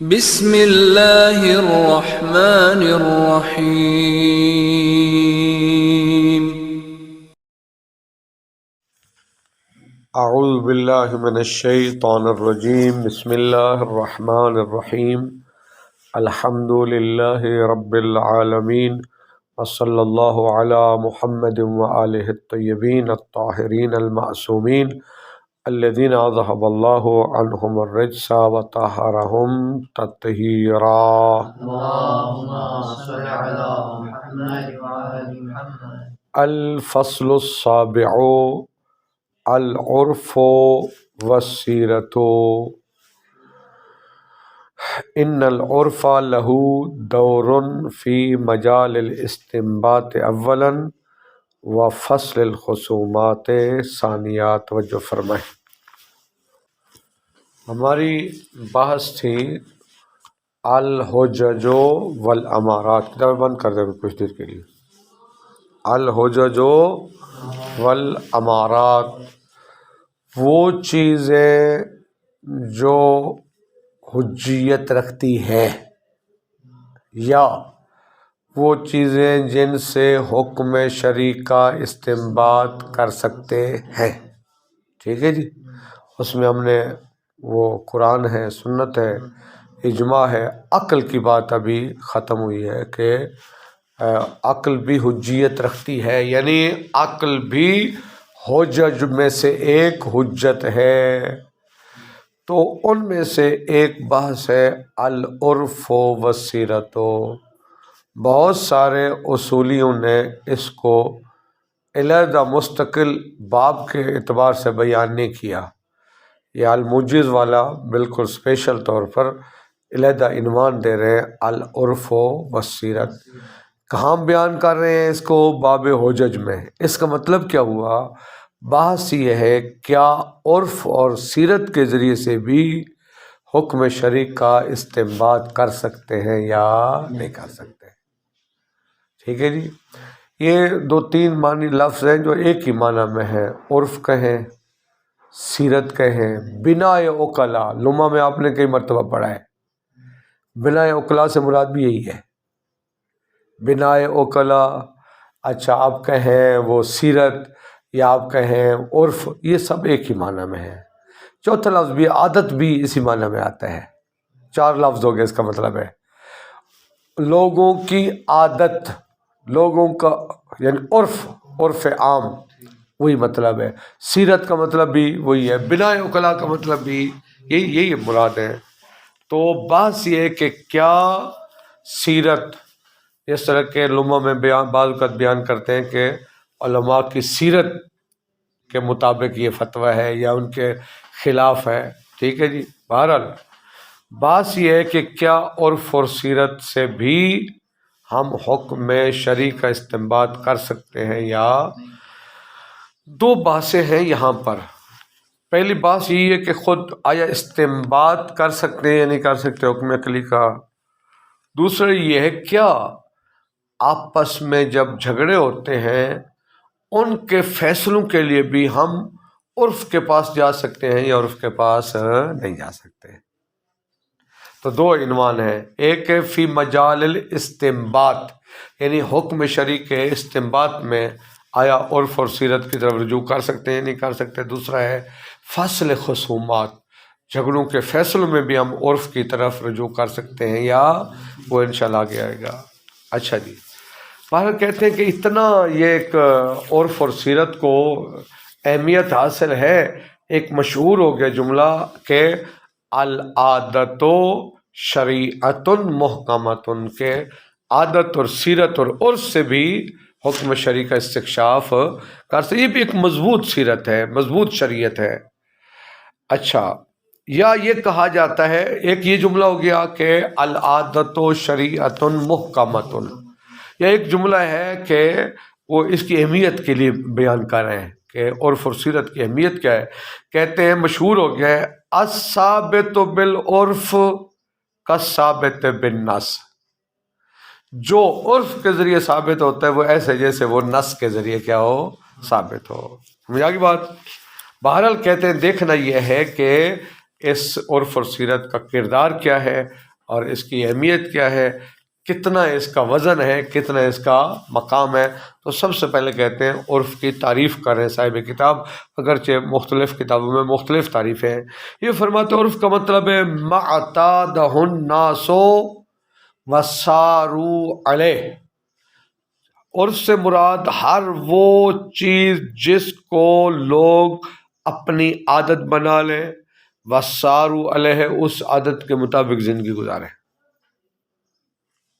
بسم اللہ الرحمن الرحیم۔ اعوذ باللہ من الشیطان الرجیم، بسم اللہ الرحمن الرحیم، الحمد للہ رب العالمین، وصلی اللہ علی محمد وآلہ الطیبین الطاہرین المعصومین الذین اذہب اللہ عنہم الرجس وطہرہم تطہیرا۔ اللهم صل على محمد وآل محمد۔ الفصل السابع، العرف والسیرۃ۔ ان العرف له دور فی مجال الاستنباط اولا وفصل الخصومات ثانیہ۔ توجہ فرمائیں، ہماری بحث تھی الحجج والامارات۔ کتاب بند کر دیں کچھ دیر کے لیے۔ الحجج والامارات، وہ چیزیں جو حجیت رکھتی ہیں یا وہ چیزیں جن سے حکم شرعی کا استنباط کر سکتے ہیں۔ ٹھیک ہے جی، اس میں ہم نے وہ قرآن ہے، سنت ہے، اجماع ہے، عقل کی بات ابھی ختم ہوئی ہے کہ عقل بھی حجیت رکھتی ہے، یعنی عقل بھی حجج میں سے ایک حجت ہے۔ تو ان میں سے ایک بحث ہے العرف والسیرۃ۔ بہت سارے اصولیوں نے اس کو علیحدہ مستقل باب کے اعتبار سے بیان نہیں کیا۔ یہ الموجز والا بالکل اسپیشل طور پر علیحدہ عنوان دے رہے ہیں العرف والسیرۃ۔ کہاں بیان کر رہے ہیں اس کو؟ باب حجج میں۔ اس کا مطلب کیا ہوا؟ بحث یہ ہے کیا عرف اور سیرت کے ذریعے سے بھی حکم شرعی کا استنباط کر سکتے ہیں یا نہیں کر سکتے۔ ٹھیک ہے جی، یہ دو تین معنی لفظ ہیں جو ایک ہی معنی میں ہیں۔ عرف کہیں، سیرت کہیں، بناء عقلا، لمحہ میں آپ نے کئی مرتبہ پڑھا ہے۔ بناء عقلا سے مراد بھی یہی ہے، بناء عقلا۔ اچھا، آپ کہیں وہ سیرت یا آپ کہیں عرف، یہ سب ایک ہی معنی میں ہے۔ چوتھا لفظ بھی عادت بھی اسی معنی میں آتا ہے۔ چار لفظ ہو گئے، اس کا مطلب ہے لوگوں کی عادت، لوگوں کا یعنی عرف عام، وہی مطلب ہے۔ سیرت کا مطلب بھی وہی ہے، بناء عقلا کا مطلب بھی یہی مراد ہے۔ تو بات یہ ہے کہ کیا سیرت، اس طرح کے لمحہ میں بعض اوقات بیان کرتے ہیں کہ علماء کی سیرت کے مطابق یہ فتویٰ ہے یا ان کے خلاف ہے۔ ٹھیک ہے جی، بہرحال بات یہ ہے کہ کیا عرف اور سیرت سے بھی ہم حکم شرعی کا استنباط کر سکتے ہیں یا؟ دو بحثیں ہیں یہاں پر۔ پہلی بات یہ ہے کہ خود آیا استنباط کر سکتے ہیں یا نہیں کر سکتے حکم عقلی کا۔ دوسرا یہ ہے کیا آپس میں جب جھگڑے ہوتے ہیں ان کے فیصلوں کے لیے بھی ہم عرف کے پاس جا سکتے ہیں یا عرف کے پاس نہیں جا سکتے۔ تو دو عنوان ہیں، ایک ہے فی مجال الاستنباط، یعنی حکم شرعی کے استنباط میں آیا عرف اور سیرت کی طرف رجوع کر سکتے ہیں نہیں کر سکتے۔ دوسرا ہے فصل خصومات، جھگڑوں کے فیصلوں میں بھی ہم عرف کی طرف رجوع کر سکتے ہیں یا وہ انشاءاللہ آگے آئے گا۔ اچھا جی، باہر کہتے ہیں کہ اتنا یہ ایک عرف اور سیرت کو اہمیت حاصل ہے، ایک مشہور ہو گیا جملہ کہ العادت شریعت محکمۃ، کہ عادت اور سیرت اور عرف سے بھی حکم شرعی کا استکشاف کر سکتے۔ یہ بھی ایک مضبوط سیرت ہے، مضبوط شریعت ہے۔ اچھا، یا یہ کہا جاتا ہے، ایک یہ جملہ ہو گیا کہ العادت شریعت محکمۃ، یا ایک جملہ ہے کہ وہ اس کی اہمیت کے لیے بیان کر رہے ہیں کہ عرف اور سیرت کی اہمیت کیا ہے۔ کہتے ہیں مشہور ہو گیا ہے الثابت بالعرف کالثابت بالنص، جو عرف کے ذریعے ثابت ہوتا ہے وہ ایسے جیسے وہ نص کے ذریعے کیا ہو، ثابت ہو۔ سمجھ آگی بات؟ بہرحال کہتے ہیں دیکھنا یہ ہے کہ اس عرف اور سیرت کا کردار کیا ہے، اور اس کی اہمیت کیا ہے، کتنا اس کا وزن ہے، کتنا اس کا مقام ہے. تو سب سے پہلے کہتے ہیں عرف کی تعریف کر رہے ہیں صاحب کتاب، اگرچہ مختلف کتابوں میں مختلف تعریفیں ہیں. یہ فرماتے ہیں عرف کا مطلب ہے معتادہ الناس وساروا علیہ. عرف سے مراد ہر وہ چیز جس کو لوگ اپنی عادت بنا لیں، وساروا علیہ، اس عادت کے مطابق زندگی گزاریں،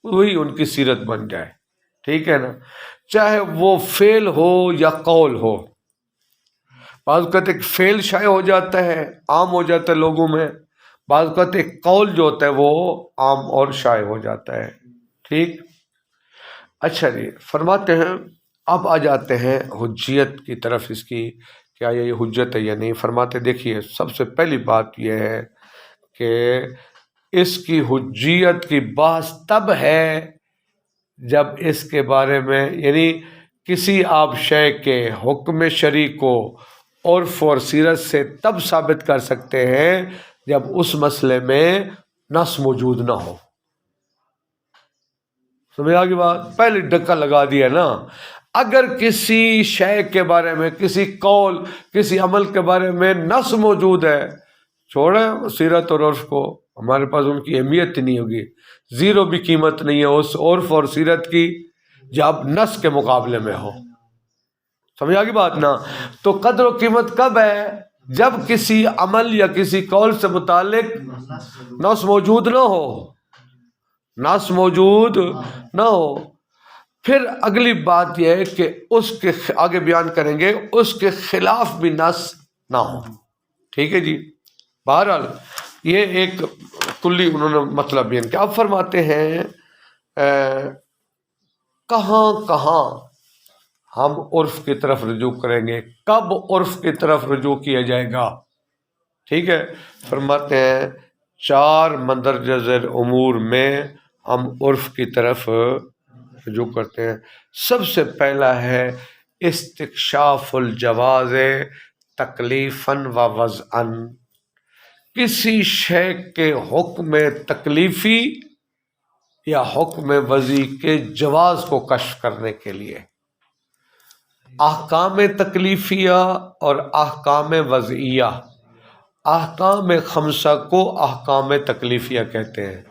وہی ان کی سیرت بن جائے. ٹھیک ہے نا، چاہے وہ فعل ہو یا قول ہو. بعض اوقات ایک فعل شائع ہو جاتا ہے، عام ہو جاتا ہے لوگوں میں، بعض اوقات ایک قول جو ہوتا ہے وہ عام اور شائع ہو جاتا ہے. ٹھیک. اچھا جی، فرماتے ہیں اب آ جاتے ہیں حجیت کی طرف، اس کی کیا یہ حجت ہے یا نہیں. فرماتے دیکھیے سب سے پہلی بات یہ ہے کہ اس کی حجیت کی بحث تب ہے جب اس کے بارے میں، یعنی کسی آپ شے کے حکم شرعی کو عرف اور سیرت سے تب ثابت کر سکتے ہیں جب اس مسئلے میں نص موجود نہ ہو. سمجھ آ گئی بات؟ پہلے ڈکا لگا دیا نا. اگر کسی شے کے بارے میں، کسی قول، کسی عمل کے بارے میں نص موجود ہے، چھوڑیں سیرت اور عرف کو، ہمارے پاس ان کی اہمیت نہیں ہوگی، زیرو بھی قیمت نہیں ہے اس عرف اور سیرت کی جب نص کے مقابلے میں ہو. سمجھ آ گئی بات نا؟ تو قدر و قیمت کب ہے؟ جب کسی عمل یا کسی قول سے متعلق نص موجود نہ ہو، نص موجود نہ ہو. پھر اگلی بات یہ ہے کہ اس کے آگے بیان کریں گے اس کے خلاف بھی نص نہ ہو. ٹھیک ہے جی. بہرحال یہ ایک کلی انہوں نے مطلب بیان کیا. اب فرماتے ہیں کہاں کہاں ہم عرف کی طرف رجوع کریں گے، کب عرف کی طرف رجوع کیا جائے گا. ٹھیک ہے. فرماتے ہیں 4 مندرجہ ذیل امور میں ہم عرف کی طرف رجوع کرتے ہیں. سب سے پہلا ہے استکشاف الجواز تکلیفاً و وضعاً. کسی شے کے حکم تکلیفی یا حکم وضعی کے جواز کو کشف کرنے کے لیے. احکام تکلیفیہ اور احکام وضعیہ، احکام خمسہ کو احکام تکلیفیہ کہتے ہیں.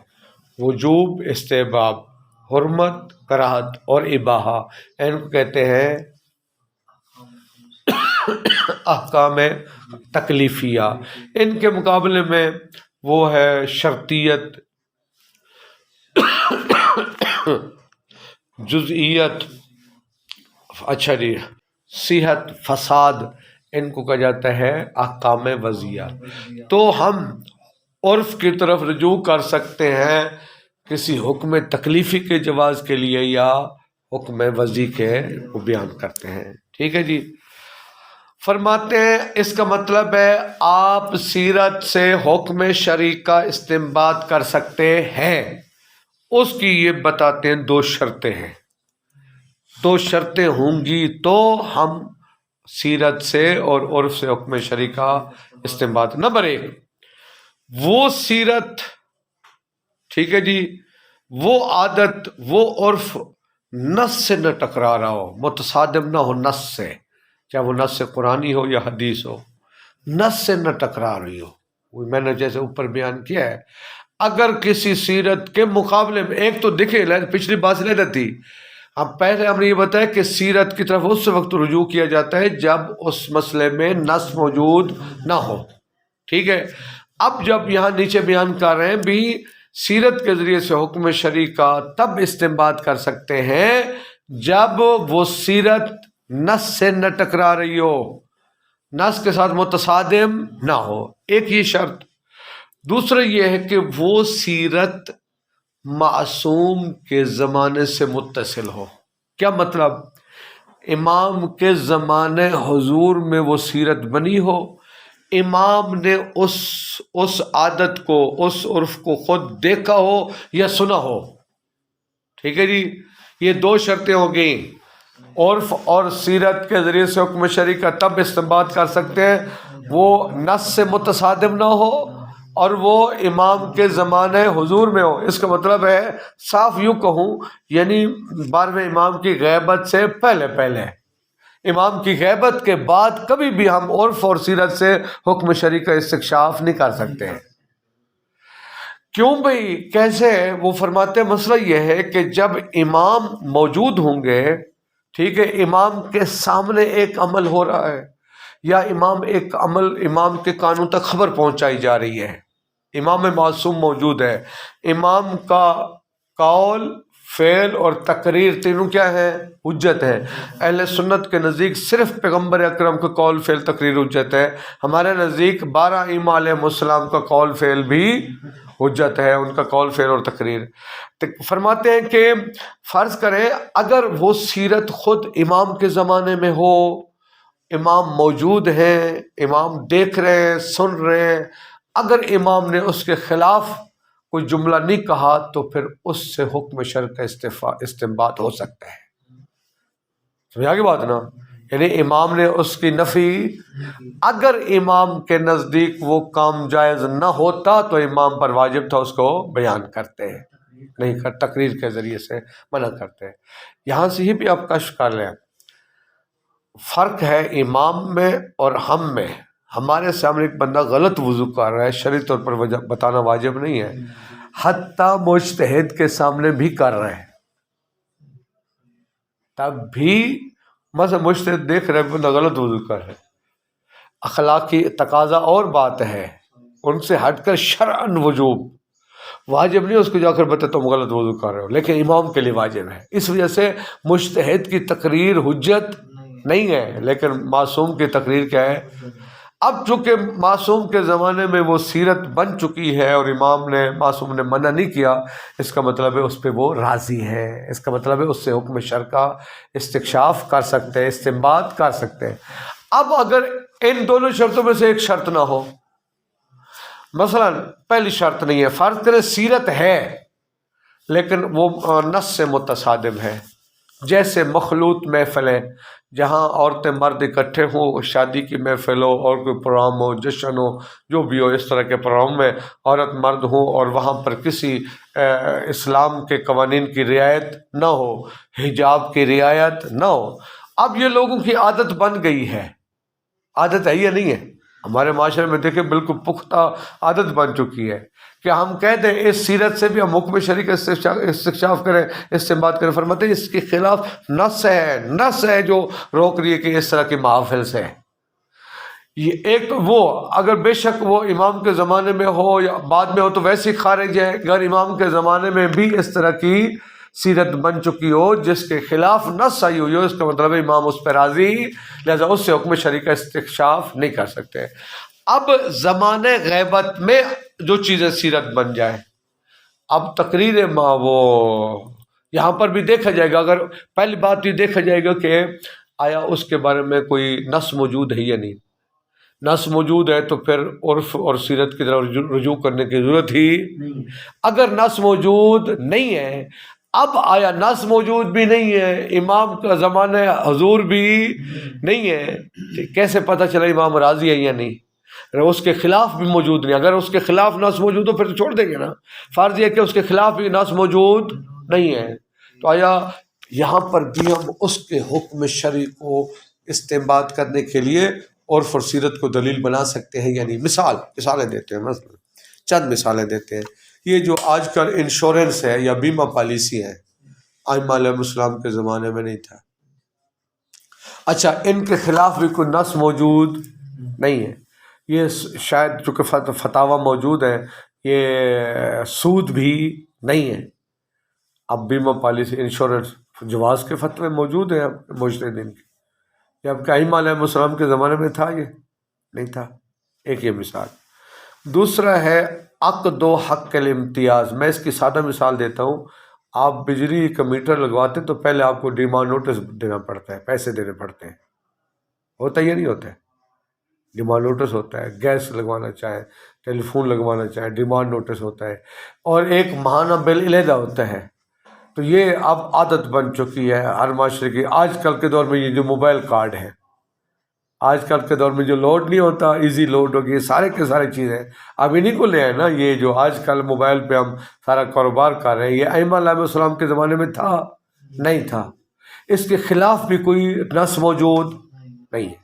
وجوب، استحباب، حرمت، کراہت اور اباحہ، ان کو کہتے ہیں احکام تکلیفیہ. ان کے مقابلے میں وہ ہے شرطیت، جزئیت، اچھا جی، صحت، فساد، ان کو کہا جاتا ہے احکام وضعیہ. تو ہم عرف کی طرف رجوع کر سکتے ہیں کسی حکم تکلیفی کے جواز کے لیے یا حکم وضعی کے کو بیان کرتے ہیں. ٹھیک ہے جی. فرماتے ہیں اس کا مطلب ہے آپ سیرت سے حکم شرعی کا استنباط کر سکتے ہیں. اس کی یہ بتاتے ہیں 2 شرطیں ہیں. 2 شرطیں ہوں گی تو ہم سیرت سے اور عرف سے حکم شرعی کا استنباط. نمبر 1، وہ سیرت، ٹھیک ہے جی، وہ عادت، وہ عرف نص سے نہ ٹکرا رہا ہو، متصادم نہ ہو نص سے، چاہے وہ نص قرآنی ہو یا حدیث ہو، نص سے نہ ٹکرا رہی ہو. میں نے جیسے اوپر بیان کیا ہے، اگر کسی سیرت کے مقابلے میں، ایک تو دیکھیں پچھلی بات سے لے تھی، اب پہلے ہم نے یہ بتایا کہ سیرت کی طرف اس وقت رجوع کیا جاتا ہے جب اس مسئلے میں نص موجود نہ ہو. ٹھیک ہے. اب جب یہاں نیچے بیان کر رہے ہیں بھی سیرت کے ذریعے سے حکم شرعی کا تب استنباط کر سکتے ہیں جب وہ سیرت نص سے نہ ٹکرا رہی ہو، نص کے ساتھ متصادم نہ ہو. ایک یہ شرط. دوسرا یہ ہے کہ وہ سیرت معصوم کے زمانے سے متصل ہو. کیا مطلب؟ امام کے زمانے حضور میں وہ سیرت بنی ہو، امام نے اس عادت کو، اس عرف کو خود دیکھا ہو یا سنا ہو. ٹھیک ہے جی. یہ 2 شرطیں ہو گئیں. عرف اور سیرت کے ذریعے سے حکم شرعی کا تب استنباط کر سکتے ہیں وہ نص سے متصادم نہ ہو اور وہ امام کے زمانے حضور میں ہو. اس کا مطلب ہے صاف یوں کہوں یعنی 12ویں امام کی غیبت سے پہلے امام کی غیبت کے بعد کبھی بھی ہم عرف اور سیرت سے حکم شرعی کا استکشاف نہیں کر سکتے ہیں. کیوں بھائی کیسے؟ وہ فرماتے ہیں مسئلہ یہ ہے کہ جب امام موجود ہوں گے، ٹھیک ہے، امام کے سامنے ایک عمل ہو رہا ہے یا امام کے کانوں تک خبر پہنچائی جا رہی ہے، امام معصوم موجود ہے، امام کا قول، فعل اور تقریر تینوں کیا ہے؟ حجت ہے. اہل سنت کے نزدیک صرف پیغمبر اکرم کا قول، فعل، تقریر حجت ہے. ہمارے نزدیک 12 ائمہ علیہ السلام کا قول، فعل بھی حجت ہے، ان کا قول، فعل اور تقریر. فرماتے ہیں کہ فرض کریں اگر وہ سیرت خود امام کے زمانے میں ہو، امام موجود ہیں، امام دیکھ رہے ہیں، سن رہے ہیں، اگر امام نے اس کے خلاف کوئی جملہ نہیں کہا تو پھر اس سے حکم شرع کا استنباط ہو سکتا ہے. سمجھا کی بات نا؟ یعنی امام نے اس کی نفی، اگر امام کے نزدیک وہ کام جائز نہ ہوتا تو امام پر واجب تھا اس کو بیان کرتے ہیں، نہیں کر تقریر کے ذریعے سے منع کرتے ہیں. یہاں سے ہی بھی آپ کشف کر لیں، فرق ہے امام میں اور ہم میں. ہمارے سامنے ایک بندہ غلط وضو کر رہا ہے، شرعی طور پر بتانا واجب نہیں ہے، حتیٰ مجتہد کے سامنے بھی کر رہے ہیں، تب بھی مثلا مجتہد دیکھ رہے بندہ غلط وضو کر رہے، اخلاقی تقاضا اور بات ہے، ان سے ہٹ کر شرعاً وجوب واجب نہیں اس کو جا کر بتا تم غلط وضو کر رہے ہو، لیکن امام کے لیے واجب ہے. اس وجہ سے مجتہد کی تقریر حجت نہیں ہے، لیکن معصوم کی تقریر کیا ہے؟ اب چونکہ معصوم کے زمانے میں وہ سیرت بن چکی ہے اور امام نے، معصوم نے منع نہیں کیا، اس کا مطلب ہے اس پہ وہ راضی ہے، اس کا مطلب ہے اس سے حکم شرع کا استکشاف کر سکتے ہیں، استنباط کر سکتے ہیں. اب اگر ان دونوں شرطوں میں سے ایک شرط نہ ہو، مثلا پہلی شرط نہیں ہے، فرض کریں سیرت ہے لیکن وہ نص سے متصادم ہے، جیسے مخلوط محفلیں جہاں عورتیں مرد اکٹھے ہوں، شادی کی محفل ہو اور کوئی پروگرام ہو، جشن ہو، جو بھی ہو، اس طرح کے پروگرام میں عورت مرد ہوں اور وہاں پر کسی اسلام کے قوانین کی رعایت نہ ہو، حجاب کی رعایت نہ ہو. اب یہ لوگوں کی عادت بن گئی ہے، عادت ہے یا نہیں ہے؟ ہمارے معاشرے میں دیکھیں بالکل پختہ عادت بن چکی ہے کہ ہم کہہ دیں اس سیرت سے بھی ہم حکم شرعی کا استکشاف کریں، استنباط کریں. فرماتے ہیں اس کے خلاف نص ہے جو روک رہی ہے کہ اس طرح کی محافل سے. یہ ایک وہ اگر بے شک وہ امام کے زمانے میں ہو یا بعد میں ہو تو ویسے ہی خارج ہے، اگر امام کے زمانے میں بھی اس طرح کی سیرت بن چکی ہو جس کے خلاف نص آئی ہوئی ہو، اس کا مطلب ہے امام اس پہ راضی، لہذا اس سے حکم شرعی کا استکشاف نہیں کر سکتے. اب زمانے غیبت میں جو چیزیں سیرت بن جائے، اب تقریر وہ یہاں پر بھی دیکھا جائے گا. اگر پہلی بات یہ دیکھا جائے گا کہ آیا اس کے بارے میں کوئی نص موجود ہے یا نہیں. نص موجود ہے تو پھر عرف اور سیرت کی طرف رجوع کرنے کی ضرورت ہی. اگر نص موجود نہیں ہے، اب آیا نص موجود بھی نہیں ہے، امام کا زمانہ حضور بھی نہیں ہے، کیسے پتہ چلا امام راضی ہے یا نہیں؟ اس کے خلاف بھی موجود نہیں. اگر اس کے خلاف نص موجود ہو پھر تو چھوڑ دیں گے نا. فرض یہ کہ اس کے خلاف بھی نص موجود نہیں ہے تو آیا یہاں پر بھی ہم اس کے حکم شرعی کو استنباط کرنے کے لیے عرف اور سیرت کو دلیل بنا سکتے ہیں یا نہیں؟ مثالیں دیتے ہیں، مثلا چند مثالیں دیتے ہیں. یہ جو آج کل انشورنس ہے یا بیمہ پالیسی ہے، ائمہ علیہ السلام کے زمانے میں نہیں تھا. اچھا ان کے خلاف بھی کوئی نص موجود نہیں ہے. یہ شاید چونکہ فتاویٰ موجود ہے، یہ سود بھی نہیں ہے. اب بیمہ پالیسی، انشورنس، جواز کے فتوے موجود ہیں مجتہدین کے. یہ اب کہ ائمہ علیہ السلام کے زمانے میں تھا، یہ نہیں تھا. ایک یہ مثال. دوسرا ہے عقد و حق الامتیاز. میں اس کی سادہ مثال دیتا ہوں. آپ بجلی کا میٹر لگواتے تو پہلے آپ کو ڈیمانڈ نوٹس دینا پڑتا ہے، پیسے دینے پڑتے ہیں. ہوتا یا نہیں ہوتا ہے؟ ڈیمانڈ نوٹس ہوتا ہے. گیس لگوانا چاہیں، ٹیلی فون لگوانا چاہیں، ڈیمانڈ نوٹس ہوتا ہے، اور ایک ماہانہ بل علیحدہ ہوتا ہے. تو یہ اب عادت بن چکی ہے ہر معاشرے کی. آج کل کے دور میں یہ جو موبائل کارڈ ہے، آج کل کے دور میں جو لوڈ نہیں ہوتا ایزی لوڈ ہو گئی، سارے کے سارے چیزیں اب انہیں کو لے آئے نا. یہ جو آج کل موبائل پہ ہم سارا کاروبار کر رہے ہیں، یہ ائمہ علیہ السلام کے زمانے میں تھا نہیں تھا. اس کے خلاف بھی کوئی نص موجود نہیں ہے.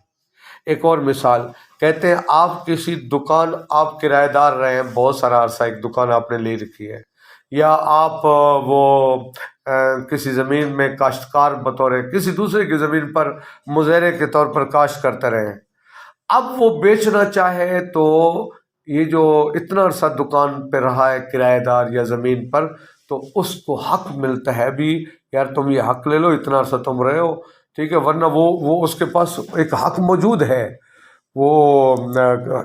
ایک اور مثال کہتے ہیں آپ کسی دکان آپ کرایہ دار رہے ہیں، بہت سارا عرصہ ایک دکان آپ نے لے رکھی ہے، یا آپ وہ کسی زمین میں کاشتکار بطور کسی دوسرے کی زمین پر مزرعے کے طور پر کاشت کرتے رہے. اب وہ بیچنا چاہے تو یہ جو اتنا عرصہ دکان پہ رہا ہے کرایہ دار یا زمین پر، تو اس کو حق ملتا ہے بھی یار تم یہ حق لے لو، اتنا عرصہ تم رہے ہو ٹھیک ہے. ورنہ وہ اس کے پاس ایک حق موجود ہے. وہ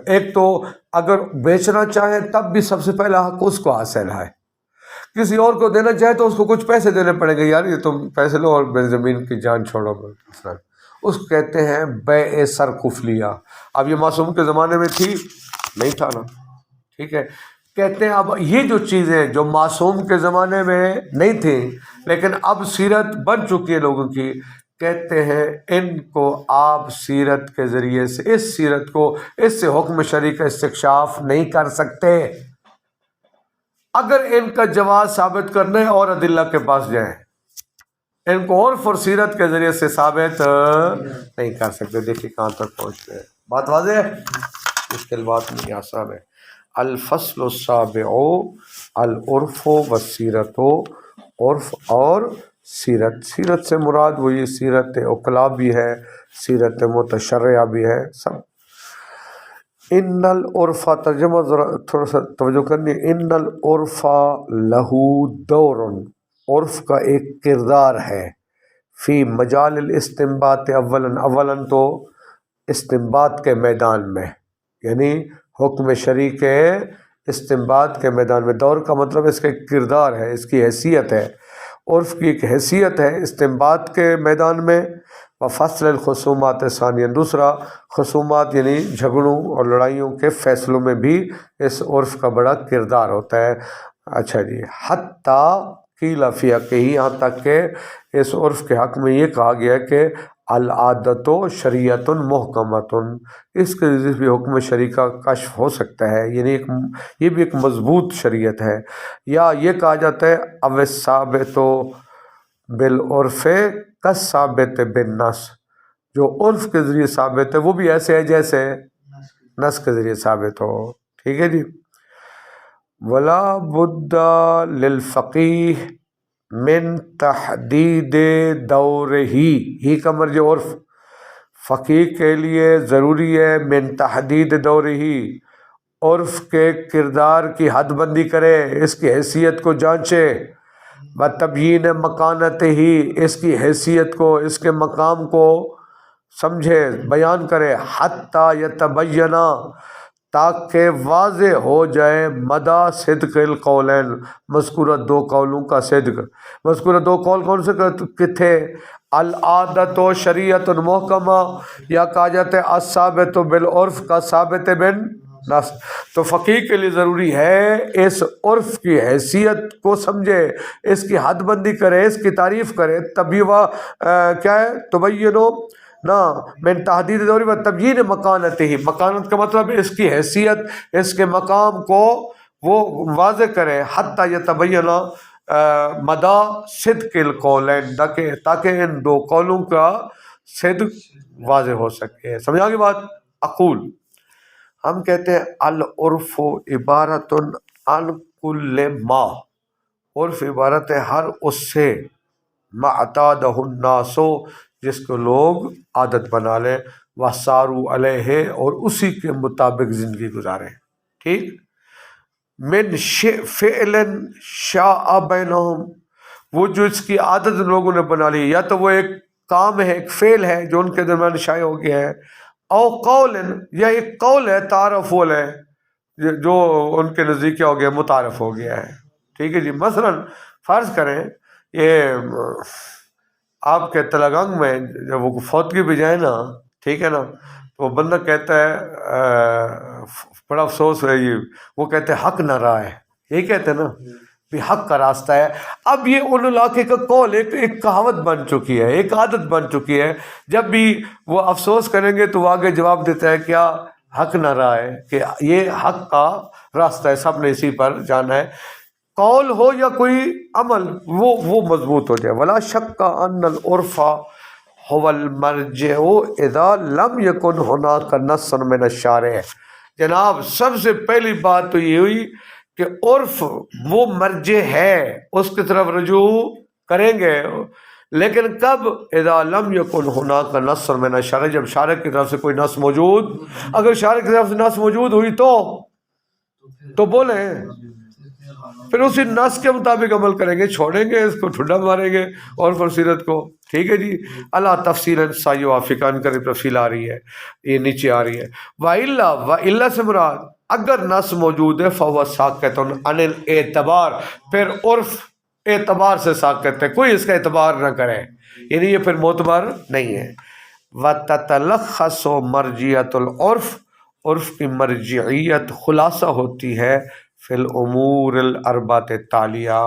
ایک تو اگر بیچنا چاہے تب بھی سب سے پہلا حق اس کو حاصل ہے. کسی اور کو دینا چاہے تو اس کو کچھ پیسے دینے پڑیں گے، یار یہ تم پیسے لو اور میری زمین کی جان چھوڑو. اس کو کہتے ہیں بیع سرکفلیہ. اب یہ معصوم کے زمانے میں تھی نہیں تھا نا، ٹھیک ہے. کہتے ہیں اب یہ جو چیزیں جو معصوم کے زمانے میں نہیں تھیں لیکن اب سیرت بن چکی ہے لوگوں کی، کہتے ہیں ان کو آپ سیرت کے ذریعے سے اس سیرت کو اس سے حکم شرعی کا استکشاف نہیں کر سکتے. اگر ان کا جواز ثابت کرنا ہے اور ادلہ کے پاس جائیں، ان کو عرف اور سیرت کے ذریعے سے ثابت نہیں کر سکتے. دیکھیے کہاں تک پہنچتے ہیں. بات واضح ہے؟ مشکل بات نہیں، آسان ہے. الفصل السابع العرف والسیرت. عرف اور سیرت. سیرت سے مراد وہی سیرت عقلاء بھی ہے، سیرت متشرعہ بھی ہے، سب. ان العرف، ترجمہ ذرا تھوڑا سا توجہ کرنی. ان العرف لہو دور. عرف کا ایک کردار ہے فی مجال الاستنباط. اولاً تو استنباط کے میدان میں، یعنی حکم شرعی کے استنباط کے میدان میں. دور کا مطلب اس کا ایک کردار ہے، اس کی حیثیت ہے. عرف کی ایک حیثیت ہے استنباط کے میدان میں. وفصل الخصومات ثانیہ. دوسرا خصومات یعنی جھگڑوں اور لڑائیوں کے فیصلوں میں بھی اس عرف کا بڑا کردار ہوتا ہے. اچھا جی. حتیٰ قیل فی حقہ، یہاں تک کہ اس عرف کے حق میں یہ کہا گیا کہ العادت شریعت محکمۃ. اس کے ذریعے بھی حکم شرعی کا کشف ہو سکتا ہے، یعنی یہ بھی ایک مضبوط شریعت ہے. یا یہ کہا جاتا ہے او الثابت بالعرف کالثابت بالنص. جو عرف کے ذریعے ثابت ہے وہ بھی ایسے ہے جیسے نص کے ذریعے ثابت ہو. ٹھیک ہے جی. ولا بد للفقیہ من تحدید دور ہی کا مرج عرف. فقیہ کے لیے ضروری ہے من تحدید دور ہی، عرف کے کردار کی حد بندی کرے، اس کی حیثیت کو جانچے. بتبیین مکانت ہی، اس کی حیثیت کو، اس کے مقام کو سمجھے، بیان کرے. حتیٰ یتبینہ، تاکہ واضح ہو جائے مدى صدق القولین، مذکورہ دو قولوں کا صدق. مذکورہ دو قول کون سے تھے؟ العادت و شریعت محکمہ، یا کہا جاتا ہے الثابت بالعرف کا ثابت بالنص. تو فقیہ کے لیے ضروری ہے اس عرف کی حیثیت کو سمجھے، اس کی حد بندی کرے، اس کی تعریف کرے. تبھی وہ کیا ہے؟ تبینو نا من تحدید دوری و تبیین مکانت ہی. مکانت کا مطلب اس کی حیثیت، اس کے مقام کو وہ واضح کرے. حتیٰ یتبین مدى صدق القولین، تاکہ ان دو قولوں کا صدق واضح ہو سکے. سمجھا گی بات؟ اقول، ہم کہتے ہیں العرف عبارت عن کل ما. عرف عبارت ہے ہر اس سے ما اعتادہ الناس، جس کو لوگ عادت بنا لیں. وَسَارُوا عَلَيْهِ، اور اسی کے مطابق زندگی گزاریں. ٹھیک. من فعل شاء بینہم، وہ جو اس کی عادت لوگوں نے بنا لی، یا تو وہ ایک کام ہے، ایک فعل ہے جو ان کے درمیان شائع ہو گیا ہے. او قول، یا ایک قول ہے تعارف ہے جو ان کے نزدیک کیا ہو گیا؟ متعارف ہو گیا ہے. ٹھیک ہے جی. مثلا فرض کریں یہ آپ کے تلگنگ میں جب وہ فوتگی بھی جائے نا، ٹھیک ہے نا، تو وہ بندہ کہتا ہے بڑا افسوس ہے، یہ وہ کہتے ہیں حق نہ رہا ہے، یہی کہتے ہیں نا، بھی حق کا راستہ ہے۔ اب یہ ان علاقے کا قول ایک کہاوت بن چکی ہے، ایک عادت بن چکی ہے، جب بھی وہ افسوس کریں گے تو وہ آگے جواب دیتا ہے کیا حق نہ رہا ہے کہ یہ حق کا راستہ ہے، سب نے اسی پر جانا ہے، قول ہو یا کوئی عمل وہ مضبوط ہو جائے۔ ولا شک ان العرف هو المرجع اذا لم يكن هناك نص من الشارع۔ جناب سب سے پہلی بات تو یہ ہوئی کہ عرف وہ مرجع ہے، اس کی طرف رجوع کریں گے، لیکن کب؟ اذا لم يكن هناك نص من الشارع، جب شارع کی طرف سے کوئی نص موجود، اگر شارع کی طرف سے نص موجود ہوئی تو بولیں، پھر اسی نص کے مطابق عمل کریں گے، چھوڑیں گے اس کو، ٹھڈا ماریں گے اور فرسیرت کو، ٹھیک ہے جی۔ اللہ تفصیل سائی وافقان کر تفصیل آ رہی ہے، یہ نیچے آ رہی ہے۔ وَإِلَّا سے مراد اگر نص موجود ہے فَهُوَ سَاقِطٌ عَنِ الْاعْتِبَار، پھر عرف اعتبار سے ساقط ہے، کوئی اس کا اعتبار نہ کرے، یعنی یہ پھر معتبر نہیں ہے۔ وَتَتَلَخَّصُ مَرْجِعَةُ الْعُرْف، عرف کی مرجعیت خلاصہ ہوتی ہے فی الامور الاربعۃ التالیہ،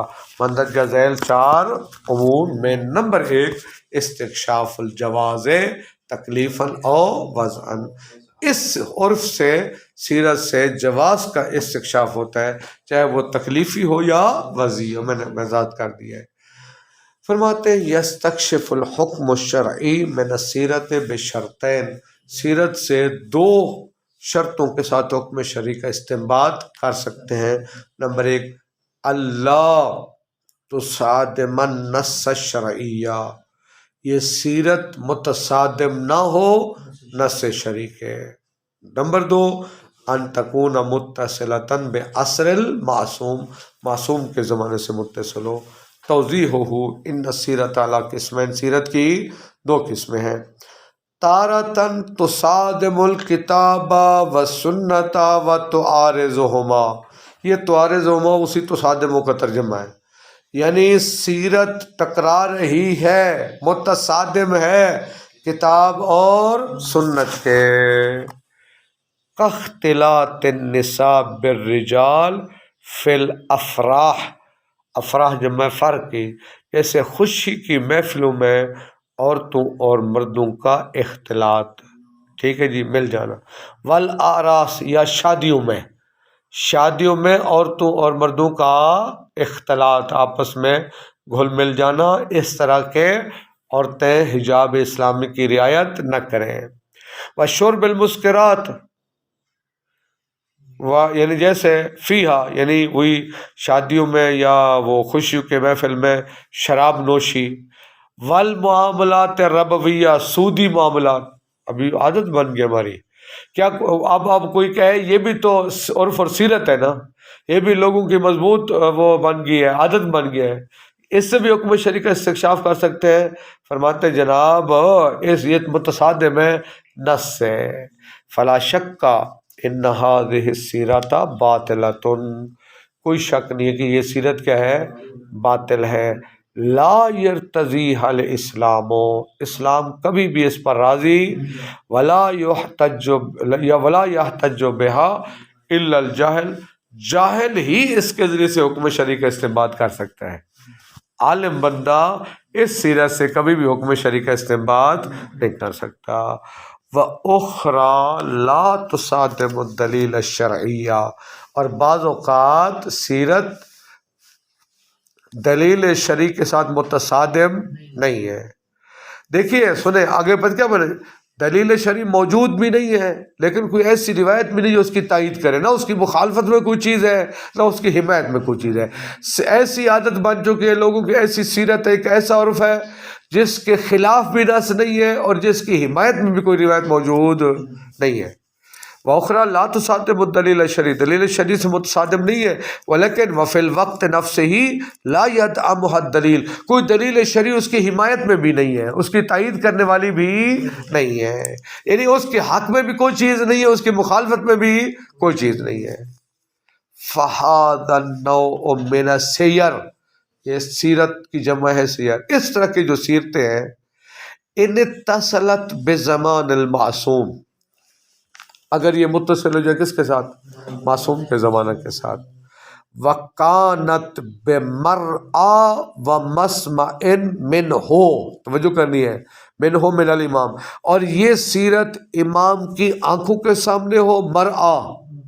مندرجہ ذیل 4 امور میں۔ نمبر 1 استکشاف الجواز تکلیفاً او وضعاً، اس عرف سے سیرت سے جواز کا استکشاف ہوتا ہے، چاہے وہ تکلیفی ہو یا وضعی ہو، میں نے وضاحت کر دیا ہے۔ فرماتے ہیں یستکشف الحکم الشرعی من السیرت بشرطین، سیرت سے 2 شرطوں کے ساتھ حکم شرعی کا استنباط کر سکتے ہیں۔ نمبر 1 اللہ تصادم النص الشرعیہ، یہ سیرت متصادم نہ ہو نص شرعی کے۔ نمبر 2 ان تکون متصلۃ بعصر المعصوم، معصوم کے زمانے سے متصل ہو۔ توضیحہ ان سیرت علی قسمین، سیرت کی 2 قسمیں ہیں، تارتن تصادم الکتاب و سنت و تعارضہما، یہ تعارضہما اسی تصادم کا ترجمہ ہے، یعنی سیرت ٹکرا رہی ہے، متصادم ہے کتاب اور سنت کے۔ کاختلاط النساء بالرجال فی الافراح، افراح جمع فرق کی، جیسے خوشی کی محفلوں میں عورتوں اور مردوں کا اختلاط، ٹھیک ہے جی، مل جانا۔ والاعراس، یا شادیوں میں عورتوں اور مردوں کا اختلاط، آپس میں گھل مل جانا، اس طرح کے عورتیں حجاب اسلامی کی رعایت نہ کریں۔ وشرب المسکرات، یعنی جیسے فیہا، یعنی وہی شادیوں میں یا وہ خوشیوں کے محفل میں شراب نوشی۔ والمعاملات الربویہ، سودی معاملات، ابھی عادت بن گئی ہماری، کیا اب کوئی کہے یہ بھی تو عرف اور سیرت ہے نا، یہ بھی لوگوں کی مضبوط وہ بن گئی ہے، عادت بن گیا ہے، اس سے بھی حکم شرعی کا استکشاف کر سکتے ہیں۔ فرماتے ہیں جناب اس یہ متصادم ہے نص سے۔ فلا شک ان هذه السیرۃ باطلۃ، کوئی شک نہیں ہے کہ یہ سیرت کیا ہے؟ باطل ہے۔ لا یرتضیھا الاسلام، اسلام کبھی بھی اس پر راضی، ولا یحتج بہا الا الجاہل، جاہل ہی اس کے ذریعے سے حکم شرعی کا استنباط کر سکتا ہے، عالم بندہ اس سیرت سے کبھی بھی حکم شرعی کا استنباط نہیں کر سکتا۔ وَأُخْرَى لَا تُصَادِمُ الدَّلِيلَ الشَّرْعِيَّ، اور بعض اوقات سیرت دلیل شرعی کے ساتھ متصادم نہیں ہے۔ دیکھیے سنیں آگے پر کیا بنے، دلیل شرعی موجود بھی نہیں ہے، لیکن کوئی ایسی روایت بھی نہیں جو اس کی تائید کرے، نہ اس کی مخالفت میں کوئی چیز ہے نہ اس کی حمایت میں کوئی چیز ہے۔ ایسی عادت بن چکی ہے لوگوں کی، ایسی سیرت ہے، ایک ایسا عرف ہے جس کے خلاف بھی نص نہیں ہے اور جس کی حمایت میں بھی کوئی روایت موجود نہیں ہے۔ وَأُخْرَى لَا تُصَادِمُ الدَّلِيلَ الشَّرْعِيَّ، دلیل شرعی سے متصادم نہیں ہے، ولیکن وَفِي الْوَقْتِ نَفْسِهِ لَا يَدْعَمُهَا الدَّلِيلُ، کوئی دلیل شرعی اس کی حمایت میں بھی نہیں ہے، اس کی تائید کرنے والی بھی نہیں ہے، یعنی اس کے حق میں بھی کوئی چیز نہیں ہے، اس کی مخالفت میں بھی کوئی چیز نہیں ہے۔ فَهَذَا النَّوْعُ مِنَ السِّيَرِ، یہ سیرت کی جمع ہے سیر، اس طرح کی جو سیرتیں ہیں، ان اتصلت بزمان المعصوم، اگر یہ متصل ہو جائے کس کے ساتھ؟ معصوم کے زمانہ کے ساتھ، وکانت بمرآ و مسمع منہ، توجہ کرنی ہے، منہ من الامام، اور یہ سیرت امام کی آنکھوں کے سامنے ہو، مرآ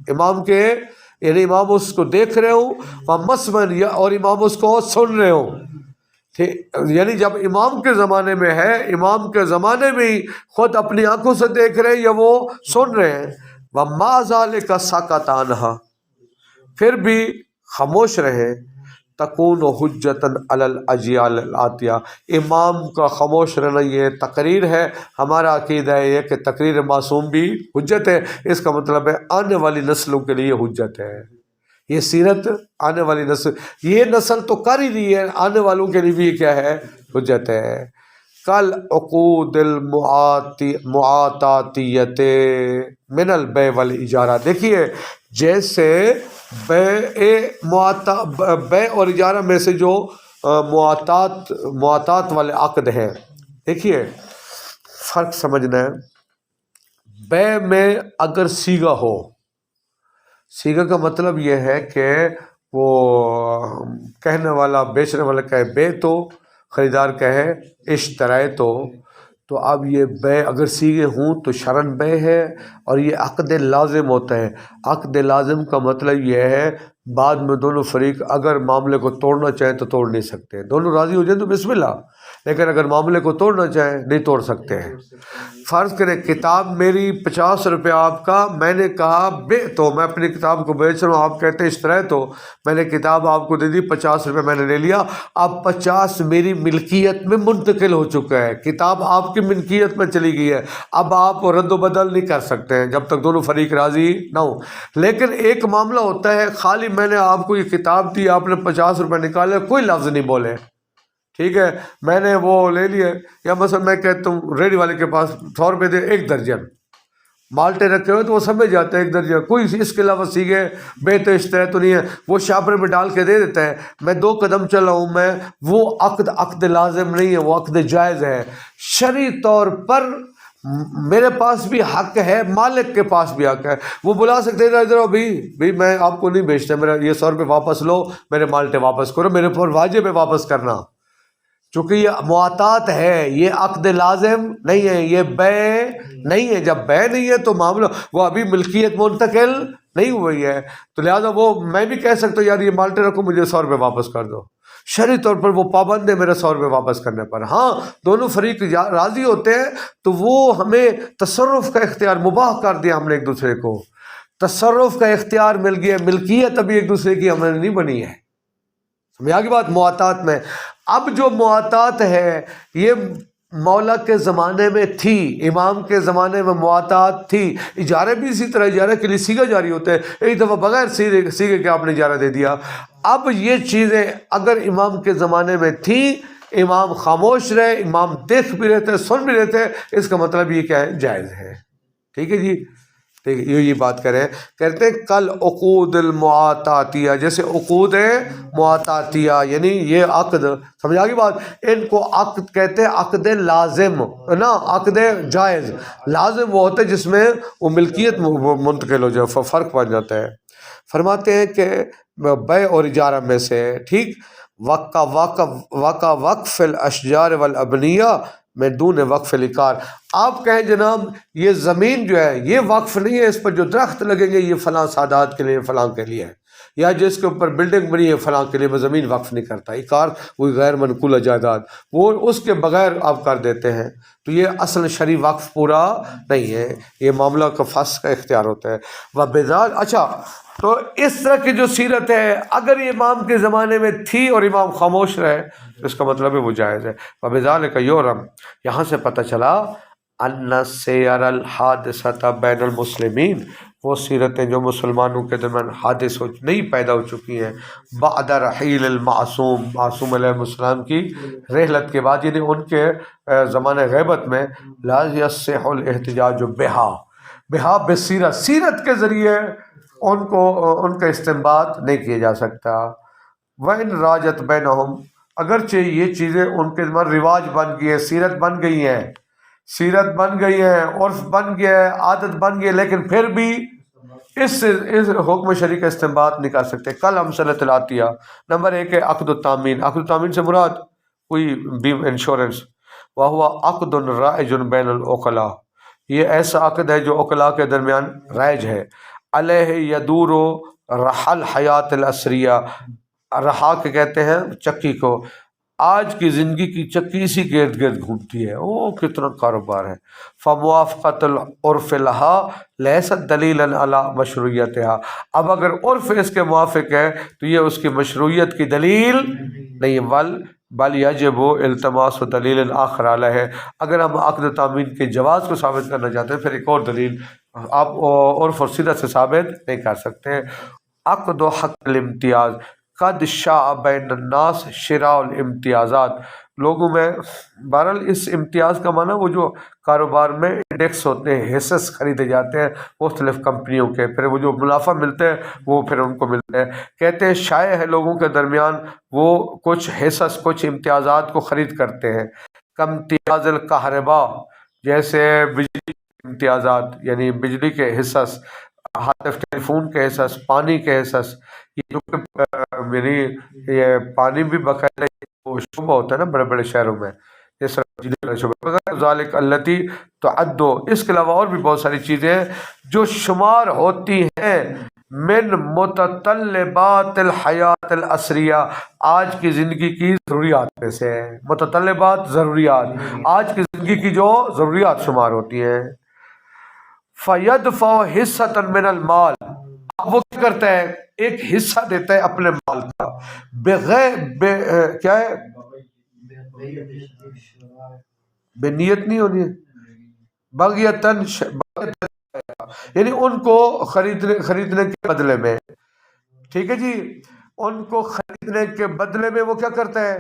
امام کے یعنی امام اس کو دیکھ رہے ہوں، و مسمع اور امام اس کو سن رہے ہوں، یعنی جب امام کے زمانے میں ہے، امام کے زمانے میں ہی خود اپنی آنکھوں سے دیکھ رہے ہیں یا وہ سن رہے ہیں، وَمَا ذَلِكَ سَكَتَ عَنْهَا، پھر بھی خاموش رہے، تکون حجتاً علی الاجیال الآتیہ، امام کا خاموش رہنا یہ تقریر ہے، ہمارا عقیدہ ہے کہ تقریر معصوم بھی حجت ہے، اس کا مطلب ہے آنے والی نسلوں کے لیے حجت ہے، یہ سیرت آنے والی نسل، یہ نسل تو کر ہی رہی ہے، آنے والوں کے لیے بھی کیا ہے، حجت ہے۔ کل عقود المعاتاتیت من البیع والاجارہ، دیکھیے جیسے بیع اور اجارہ میں سے جو معاتات والے عقد ہیں، دیکھیے فرق سمجھنا ہے، بیع میں اگر صیغہ ہو، صیغہ کا مطلب یہ ہے کہ وہ کہنے والا بیچنے والا کہے بے تو، خریدار کہے اشترائے تو اب یہ بے اگر صیغے ہوں تو شرعاً بے ہے، اور یہ عقد لازم ہوتا ہے۔ عقد لازم کا مطلب یہ ہے بعد میں دونوں فریق اگر معاملے کو توڑنا چاہیں تو توڑ نہیں سکتے، دونوں راضی ہو جائیں تو بسم اللہ، لیکن اگر معاملے کو توڑنا چاہیں نہیں توڑ سکتے ہیں۔ فرض کریں کتاب میری 50 روپے آپ کا، میں نے کہا بے تو، میں اپنی کتاب کو بیچ رہا ہوں، آپ کہتے ہیں اشترائے تو، میں نے کتاب آپ کو دے دی 50 روپے میں نے لے لیا، اب 50 میری ملکیت میں منتقل ہو چکا ہے، کتاب آپ کی ملکیت میں چلی گئی ہے، اب آپ رد و بدل نہیں کر سکتے ہیں جب تک دونوں فریق راضی نہ ہوں۔ لیکن ایک معاملہ ہوتا ہے خالی میں نے آپ کو یہ کتاب دی، آپ نے 50 روپے نکالے، کوئی لفظ نہیں بولے، ٹھیک ہے، میں نے وہ لے لیے، یا مثلا میں کہتا ہوں ریڈی والے کے پاس 100 روپے دے 1 درجن مالٹے رکھے ہوئے تو وہ سمجھ جاتے ہیں 1 درجن، کوئی اس کے علاوہ سیگے بے تو اشترائے تو نہیں ہے، وہ شاپر میں ڈال کے دے دیتا ہے، میں 2 قدم چلا ہوں، میں وہ عقد لازم نہیں ہے، وہ عقد جائز ہے، شرعی طور پر میرے پاس بھی حق ہے، مالک کے پاس بھی حق ہے، وہ بلا سکتے ہیں ادھر آؤ بھائی میں آپ کو نہیں بیچتا، میرا یہ 100 روپے واپس لو، میرے مالٹے واپس کرو، میرے پر واجب ہے واپس کرنا، چونکہ یہ معاتات ہے، یہ عقد لازم نہیں ہے، یہ بیع نہیں ہے، جب بیع نہیں ہے تو معاملہ وہ ابھی ملکیت منتقل نہیں ہوئی ہے، تو لہٰذا وہ میں بھی کہہ سکتا ہوں یار یہ مالٹے رکھو مجھے 100 روپے واپس کر دو، شرعی طور پر وہ پابند ہے میرے 100 روپے واپس کرنے پر۔ ہاں دونوں فریق راضی ہوتے ہیں تو وہ ہمیں تصرف کا اختیار مباح کر دیا، ہم نے ایک دوسرے کو تصرف کا اختیار مل گیا، ملکیت ابھی ایک دوسرے کی ہمیں نہیں بنی ہے، سمجھ آگے بات۔ معاتات میں اب جو معاتات ہے یہ مولا کے زمانے میں تھی، امام کے زمانے میں معاتات تھی، اجارے بھی اسی طرح، اجارے کے لیے صیغہ جاری ہوتے ہیں، ایک دفعہ بغیر صیغے کے آپ نے اجارہ دے دیا۔ اب یہ چیزیں اگر امام کے زمانے میں تھیں، امام خاموش رہے، امام دیکھ بھی رہتے، سن بھی رہتے، اس کا مطلب یہ کیا ہے، جائز ہے، ٹھیک ہے جی، یہ بات کریں، کہتے ہیں کل عقود المعاتاتیہ، جیسے عقود معاتاتیہ یعنی یہ عقد، سمجھ آگی بات، ان کو عقد کہتے ہیں، عقد لازم نا، عقد جائز، لازم وہ ہوتا ہے جس میں وہ ملکیت منتقل ہو جائے، فرق پڑ جاتا ہے۔ فرماتے ہیں کہ بیع اور اجارہ میں سے، ٹھیک، وقف الاشجار والابنیہ میں دون وقف العقار، آپ کہیں جناب یہ زمین جو ہے یہ وقف نہیں ہے، اس پر جو درخت لگیں گے یہ فلاں سادات کے لیے، فلاں کے لیے ہے، یا جس کے اوپر بلڈنگ بنی ہے فلاں کے لیے، میں زمین وقف نہیں کرتا، عقار وہ غیر منقولہ جائیداد، وہ اس کے بغیر آپ کر دیتے ہیں، تو یہ اصل شرعی وقف پورا نہیں ہے، یہ معاملہ کا فسخ کا اختیار ہوتا ہے۔ وبذال، اچھا تو اس طرح کی جو سیرت ہے اگر یہ امام کے زمانے میں تھی اور امام خاموش رہے تو اس کا مطلب ہے وہ جائز ہے۔ وبذالک یعلم، یہاں سے پتہ چلا ان سیر الحادثۃ بین المسلمین، وہ سیرتیں جو مسلمانوں کے درمیان حادث نہیں پیدا ہو چکی ہیں، بعد رحیل المعصوم، معصوم علیہ السلام کی رحلت کے بعد، یعنی ان کے زمانہ غیبت میں، لا یصح الاحتجاج بہا بسیرت، سیرت کے ذریعے ان کا استنباط نہیں کیا جا سکتا۔ وَإِن راجت بینہم، اگرچہ یہ چیزیں ان کے درمیان رواج بن گئی ہے، سیرت بن گئی ہے، عرف بن گیا ہے، عادت بن گئی ہے، لیکن پھر بھی اس حکم شرعی کا استنباط نہیں کر سکتے۔ کل ہم صنعت العطیہ نمبر 1 ہے عقد التامین۔ عقد التامین سے مراد کوئی بیم انشورنس، وہو عقد رائج بین العقلاء، یہ ایسا عقد ہے جو عقلاء کے درمیان رائج ہے۔ علیہ یدور رحل حیات الاسریہ، رہا کے کہتے ہیں چکی کو، آج کی زندگی کی چکی اسی کے ارد گرد گھومتی ہے، او کتنا کاروبار ہے۔ فموافقت العرف لها لیست دلیلا علی مشروعیتها، اب اگر عرف اس کے موافق ہے تو یہ اس کی مشروعیت کی دلیل نہیں، بل یجب التماس دلیل آخر علیہ، اگر ہم عقد تامین کے جواز کو ثابت کرنا چاہتے ہیں پھر ایک اور دلیل آپ عرف اور سیرت سے ثابت نہیں کر سکتے۔ عقد و حق الامتیاز، قد شاع بین الناس شراء الامتیازات، لوگوں میں بہرحال اس امتیاز کا معنی وہ جو کاروبار میں انڈیکس ہوتے ہیں، حصص خریدے جاتے ہیں مختلف کمپنیوں کے، پھر وہ جو منافع ملتے ہیں وہ پھر ان کو ملتے ہیں، کہتے ہیں شائع ہے لوگوں کے درمیان وہ کچھ حصص کچھ امتیازات کو خرید کرتے ہیں۔ کم امتیاز الکہرباء، جیسے بجلی کے امتیازات یعنی بجلی کے حصص، ہاتف ٹیلی فون کے حصص، پانی کے حصص، یعنی یہ پانی بھی باقاعدہ وہ شعبہ ہوتا ہے نا بڑے بڑے شہروں میں، جس طرح بجلی کا شعبہ ذالک التی تعدو، اس کے علاوہ اور بھی بہت ساری چیزیں ہیں جو شمار ہوتی ہیں من متطلبات الحیات العصریہ، آج کی زندگی کی ضروریات میں سے، متطلبات ضروریات، آج کی زندگی کی جو ضروریات شمار ہوتی ہیں۔ فیدفع حصۃ من المال، اب وہ کیا کرتا ہے ایک حصہ دیتا ہے اپنے مال کا، بغیر کیا ہے بے نیت نہیں ہونی ہے، بغیتاً یعنی ان کو خریدنے کے بدلے میں، ٹھیک ہے جی، ان کو خریدنے کے بدلے میں وہ کیا کرتا ہے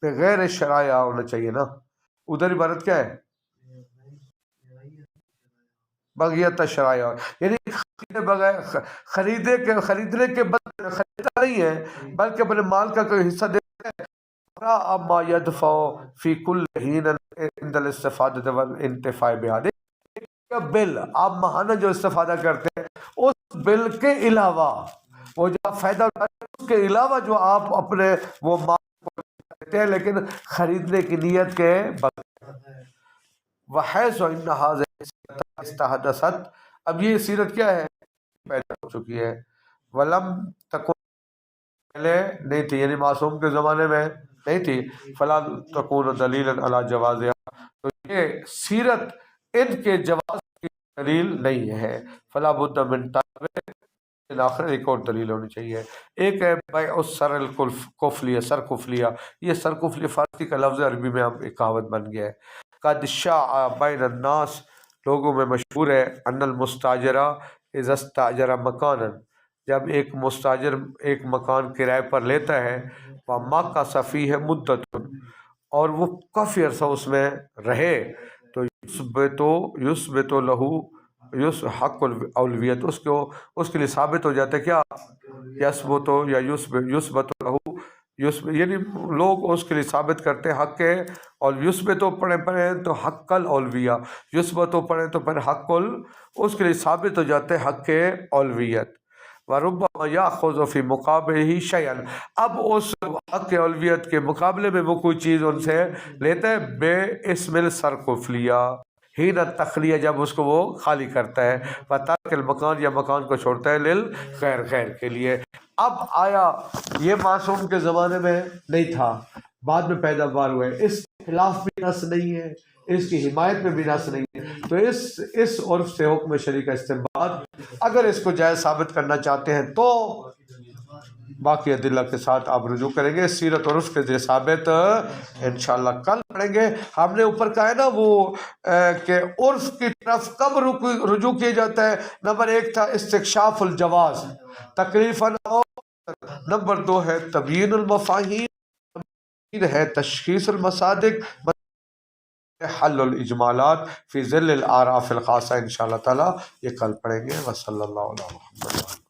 بغیر شرائع ہونا چاہیے نا، ادھر عبارت کیا ہے بغیت شرائع، یعنی خریدنے کے بدلے خریدتا نہیں ہے بلکہ اپنے مال کا کوئی حصہ دیتا ہے۔ اما يدفع في كل حين عند الاستفادة والانتفاع بها، بل آپ ماہانہ جو استفادہ کرتے ہیں اس بل کے علاوہ وہ جو آپ فائدہ اٹھاتے ہیں اس کے علاوہ جو آپ اپنے وہ مال کو دیتے ہیں لیکن خریدنے کی نیت کے بغیر۔ وحیث ان هذه استحدثت، اب یہ سیرت کیا ہے پیدا ہو چکی ہے، ولم تکن پہلے نہیں تھی یعنی معصوم کے زمانے میں نہیں تھی، فلا تکون دلیلا علی جوازها، تو یہ سیرت ان کے جواز کی دلیل نہیں ہے، فلا بد من تابع، آخر ایک اور دلیل ہونی چاہیے۔ ایک ہے بیع السر الکفلیہ، سر کفلیہ، یہ سر کفلیہ فارسی کا لفظ عربی میں اب ایک کہاوت بن گیا ہے۔ قد شاع بین الناس، لوگوں میں مشہور ہے، ان المستاجر اذا استاجر مکانا، جب ایک مستاجر ایک مکان کرائے پر لیتا ہے، ومکث فیہ مدۃ، اور وہ کافی عرصہ اس میں رہے، تو یثبت لہ حق الاولویت، اس کے لیے ثابت ہو جاتا ہے کیا یثبت یا یثبت لہ، یعنی لوگ اس کے لیے ثابت کرتے ہیں حق کے، اور یثبت پڑھیں تو حق الاولویہ، یثبت پڑھیں تو پھر حق اس کے لیے ثابت ہو جاتے ہیں حق کے اولویت۔ وربما یاخذ فی مقابلہ شیئا، اب اس حق اولویت کے مقابلے میں وہ کوئی چیز ان سے لیتا ہے، بے اسم السرکفلیہ، ہی نہ تخلیہ، جب اس کو وہ خالی کرتا ہے، فترک المکان، یا مکان کو چھوڑتا ہے، للغیر، غیر کے لیے۔ اب آیا یہ معصوم کے زمانے میں نہیں تھا، بعد میں پیداوار ہوئے، اس کے خلاف بھی نص نہیں ہے، اس کی حمایت میں بھی نص نہیں ہے، تو اس عرف سے حکم شرعی کا استنباط اگر اس کو جائز ثابت کرنا چاہتے ہیں تو باقی ادلہ کے ساتھ آپ رجوع کریں گے، سیرت اور عرف کے ذریعے ثابت انشاءاللہ کل پڑھیں گے۔ ہم نے اوپر کہا ہے نا وہ کہ عرف کی طرف کب رجوع کیا جاتا ہے، نمبر 1 تھا استکشاف الجواز تکلیفاً، نمبر 2 ہے تبیین المفاہیم، نمبر 3 ہے تشخیص المصادق، حل الاجمالات فی ظل الاعراف الخاصہ، انشاءاللہ تعالی یہ کل پڑھیں گے۔ وصلی اللہ علیہ وسلم۔